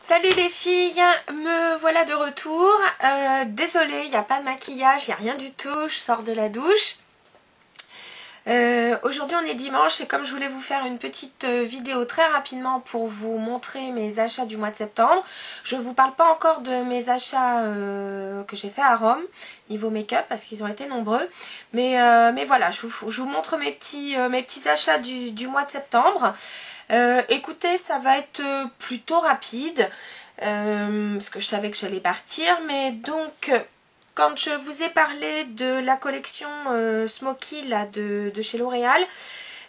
Salut les filles, me voilà de retour. Désolée, il n'y a pas de maquillage, il n'y a rien du tout, je sors de la douche. Aujourd'hui on est dimanche et comme je voulais vous faire une petite vidéo très rapidement pour vous montrer mes achats du mois de septembre, je ne vous parle pas encore de mes achats que j'ai fait à Rome, niveau make-up parce qu'ils ont été nombreux. Mais voilà, je vous montre mes petits achats du mois de septembre. Écoutez, ça va être plutôt rapide parce que je savais que j'allais partir, mais donc quand je vous ai parlé de la collection Smoky là, de chez L'Oréal,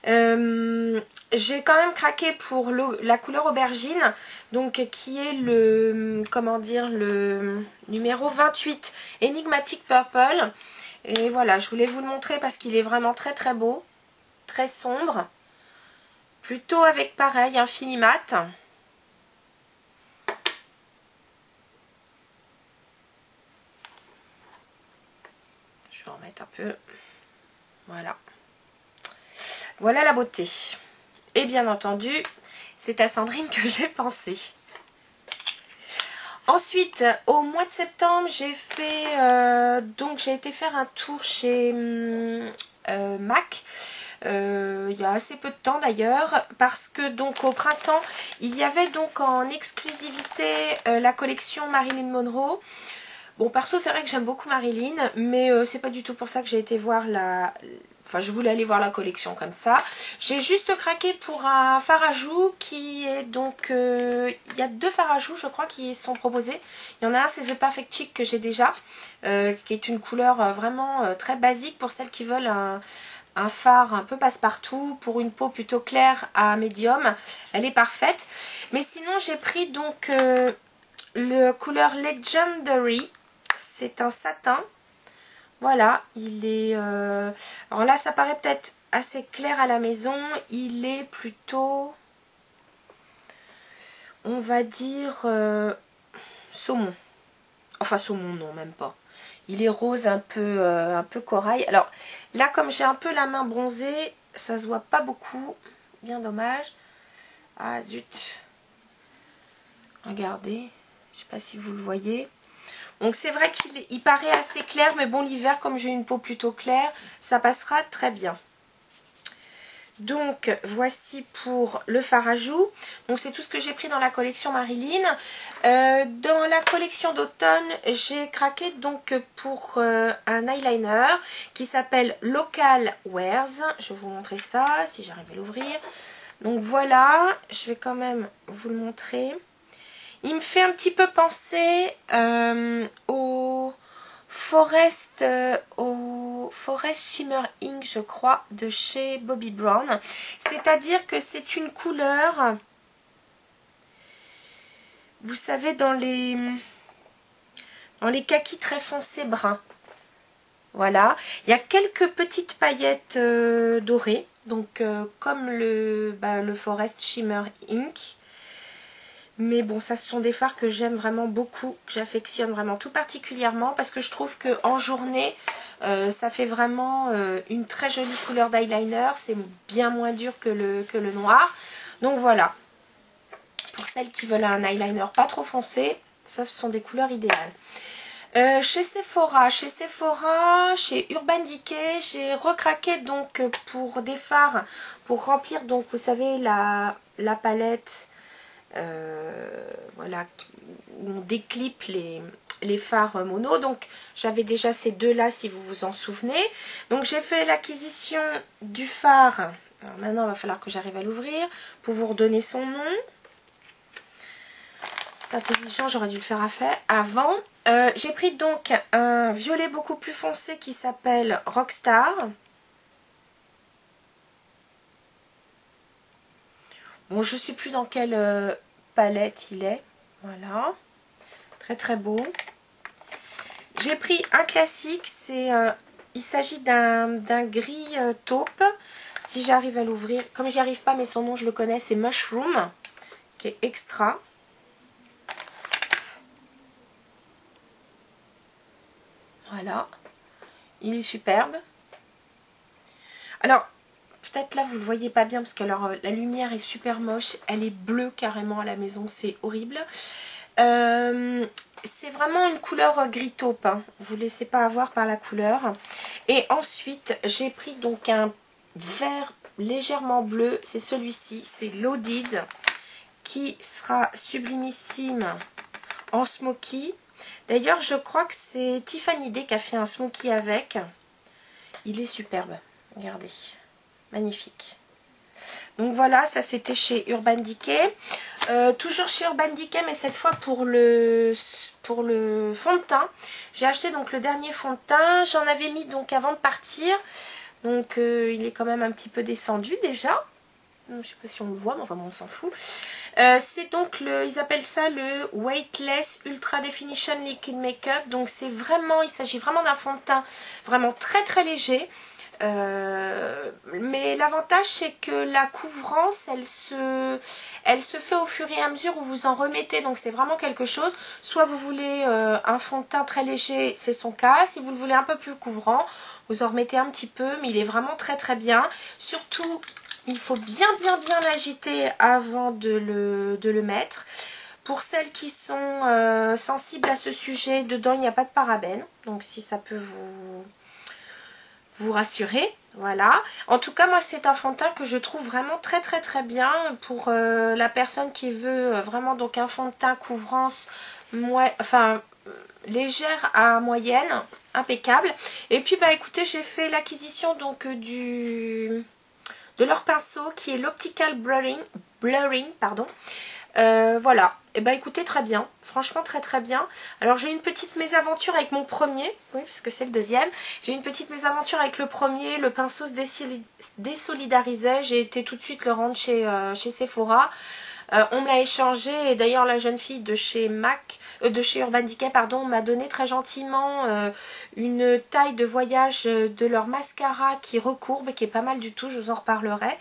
j'ai quand même craqué pour la couleur aubergine, donc qui est le, comment dire, le numéro 28 Enigmatic Purple. Et voilà, je voulais vous le montrer parce qu'il est vraiment très très beau, très sombre. Plutôt avec pareil, un fini mat. Je vais en remettre un peu. Voilà. Voilà la beauté. Et bien entendu, c'est à Sandrine que j'ai pensé. Ensuite, au mois de septembre, j'ai fait donc j'ai été faire un tour chez MAC. Il y a assez peu de temps d'ailleurs, parce que donc au printemps il y avait donc en exclusivité la collection Marilyn Monroe. Bon, perso c'est vrai que j'aime beaucoup Marilyn, mais c'est pas du tout pour ça que j'ai été voir enfin je voulais aller voir la collection comme ça. J'ai juste craqué pour un fard à joues qui est donc il y a deux fards à joues je crois qui sont proposés. Il y en a un, c'est The Perfect Chic que j'ai déjà, qui est une couleur vraiment très basique pour celles qui veulent un fard un peu passe-partout pour une peau plutôt claire à médium. Elle est parfaite. Mais sinon j'ai pris donc le couleur Legendary. C'est un satin. Voilà, il est... alors là ça paraît peut-être assez clair à la maison. Il est plutôt, on va dire, saumon. Enfin saumon non, même pas. Il est rose un peu corail. Alors là, comme j'ai un peu la main bronzée, ça se voit pas beaucoup. Bien dommage. Ah zut. Regardez. Je sais pas si vous le voyez. Donc c'est vrai qu'il paraît assez clair. Mais bon, l'hiver, comme j'ai une peau plutôt claire, ça passera très bien. Donc voici pour le fard à joues. Donc c'est tout ce que j'ai pris dans la collection Marilyn. Dans la collection d'automne, j'ai craqué donc pour un eyeliner qui s'appelle Local Wears. Je vais vous montrer ça si j'arrive à l'ouvrir. Donc voilà, je vais quand même vous le montrer. Il me fait un petit peu penser au Forest Shimmer Ink, je crois, de chez Bobbi Brown. C'est-à-dire que c'est une couleur, vous savez, dans les kakis très foncés bruns. Voilà. Il y a quelques petites paillettes dorées, donc comme le Forest Shimmer Ink. Mais bon, ça, ce sont des fards que j'aime vraiment beaucoup, que j'affectionne vraiment tout particulièrement, parce que je trouve qu'en journée, ça fait vraiment une très jolie couleur d'eyeliner. C'est bien moins dur que le noir. Donc voilà, pour celles qui veulent un eyeliner pas trop foncé, ça, ce sont des couleurs idéales. Chez Sephora, chez Urban Decay, j'ai recraqué donc pour des fards, pour remplir donc, vous savez, la palette... voilà, où on déclipe les fards mono. Donc j'avais déjà ces deux là si vous vous en souvenez. Donc j'ai fait l'acquisition du fard. Alors maintenant il va falloir que j'arrive à l'ouvrir pour vous redonner son nom. C'est intelligent, j'aurais dû le faire avant. J'ai pris donc un violet beaucoup plus foncé qui s'appelle Rockstar. Bon, je ne sais plus dans quelle palette il est. Voilà. Très très beau. J'ai pris un classique. Il s'agit d'un gris taupe. Si j'arrive à l'ouvrir. Comme j'y arrive pas, mais son nom je le connais, c'est Mushroom. Qui est extra. Voilà. Il est superbe. Alors, peut-être là vous le voyez pas bien parce que alors, la lumière est super moche, elle est bleue carrément à la maison, c'est horrible. C'est vraiment une couleur gris taupe, hein. Vous ne laissez pas avoir par la couleur. Et ensuite j'ai pris donc un vert légèrement bleu, c'est celui-ci, c'est Loaded, qui sera sublimissime en smoky. D'ailleurs je crois que c'est Tiffany D qui a fait un smoky avec. Il est superbe, regardez, magnifique. Donc voilà, ça c'était chez Urban Decay. Toujours chez Urban Decay, mais cette fois pour le fond de teint. J'ai acheté donc le dernier fond de teint. J'en avais mis donc avant de partir. Donc il est quand même un petit peu descendu déjà. Je ne sais pas si on le voit, mais enfin bon, on s'en fout. C'est donc ils appellent ça le Weightless Ultra Definition Liquid Makeup. Donc c'est vraiment, il s'agit vraiment d'un fond de teint vraiment très très léger. Mais l'avantage c'est que la couvrance elle se fait au fur et à mesure où vous en remettez, donc c'est vraiment quelque chose. Soit vous voulez un fond de teint très léger, c'est son cas. Si vous le voulez un peu plus couvrant, vous en remettez un petit peu, mais il est vraiment très très bien. Surtout il faut bien l'agiter avant de le mettre. Pour celles qui sont sensibles à ce sujet, dedans il n'y a pas de parabènes, donc si ça peut vous rassurer, voilà. En tout cas, moi, c'est un fond de teint que je trouve vraiment très très très bien pour la personne qui veut vraiment donc un fond de teint couvrance, légère à moyenne, impeccable. Et puis, bah écoutez, j'ai fait l'acquisition donc de leur pinceau qui est l'Optical Blurring, pardon. Voilà, et bah écoutez, très bien, franchement très très bien. Alors j'ai une petite mésaventure avec mon premier, oui parce que c'est le deuxième. J'ai une petite mésaventure avec le premier, le pinceau se désolidarisait, j'ai été tout de suite le rendre chez Sephora. On me l'a échangé et d'ailleurs la jeune fille de chez Urban Decay pardon, m'a donné très gentiment une taille de voyage de leur mascara qui recourbe, qui est pas mal du tout, je vous en reparlerai.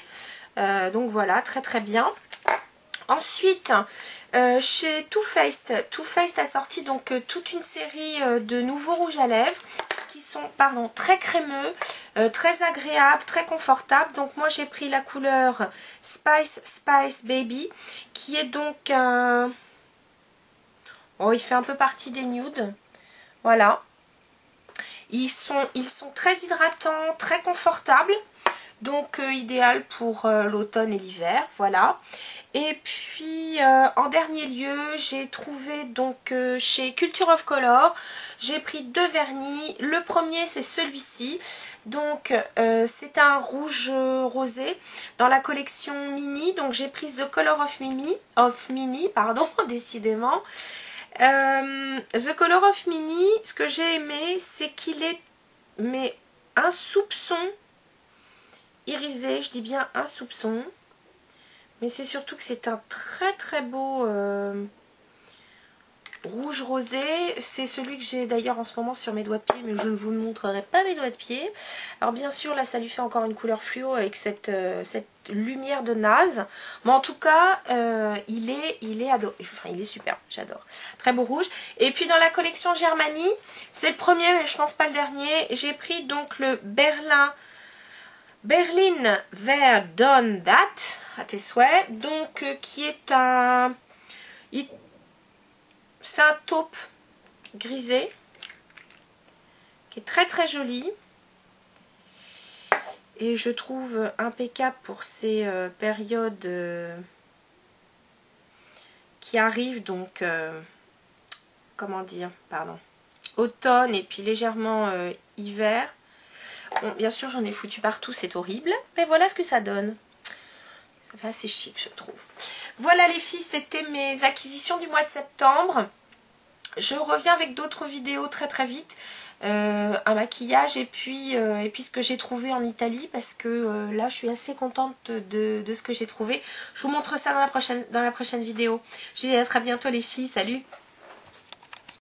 Donc voilà, très très bien. Ensuite, chez Too Faced a sorti donc toute une série de nouveaux rouges à lèvres qui sont très crémeux, très agréables, très confortables. Donc moi j'ai pris la couleur Spice Baby qui est donc un... Oh, il fait un peu partie des nudes. Voilà. Ils sont très hydratants, très confortables. Donc idéal pour l'automne et l'hiver, voilà. Et puis en dernier lieu, j'ai trouvé donc chez Culture of Color, j'ai pris deux vernis. Le premier c'est celui-ci, donc c'est un rouge rosé dans la collection Mini, donc j'ai pris The Color of Mini, pardon, décidément. The Color of Mini, ce que j'ai aimé, c'est qu'il est un soupçon irisé, je dis bien un soupçon, mais c'est surtout que c'est un très très beau rouge rosé. C'est celui que j'ai d'ailleurs en ce moment sur mes doigts de pied, mais je ne vous montrerai pas mes doigts de pied. Alors bien sûr là ça lui fait encore une couleur fluo avec cette lumière de naze, mais en tout cas il est adorable, enfin il est superbe, j'adore, très beau rouge. Et puis dans la collection Germany, c'est le premier mais je pense pas le dernier, j'ai pris donc le Berlin Vert Done That, à tes souhaits, donc qui est c'est un taupe grisé, qui est très très joli, et je trouve impeccable pour ces périodes qui arrivent, donc, comment dire, pardon, automne et puis légèrement hiver. Bon, bien sûr, j'en ai foutu partout, c'est horrible. Mais voilà ce que ça donne. Ça fait assez chic, je trouve. Voilà les filles, c'était mes acquisitions du mois de septembre. Je reviens avec d'autres vidéos très très vite. Un maquillage et puis ce que j'ai trouvé en Italie. Parce que là, je suis assez contente de ce que j'ai trouvé. Je vous montre ça dans la prochaine vidéo. Je vous dis à très bientôt les filles. Salut!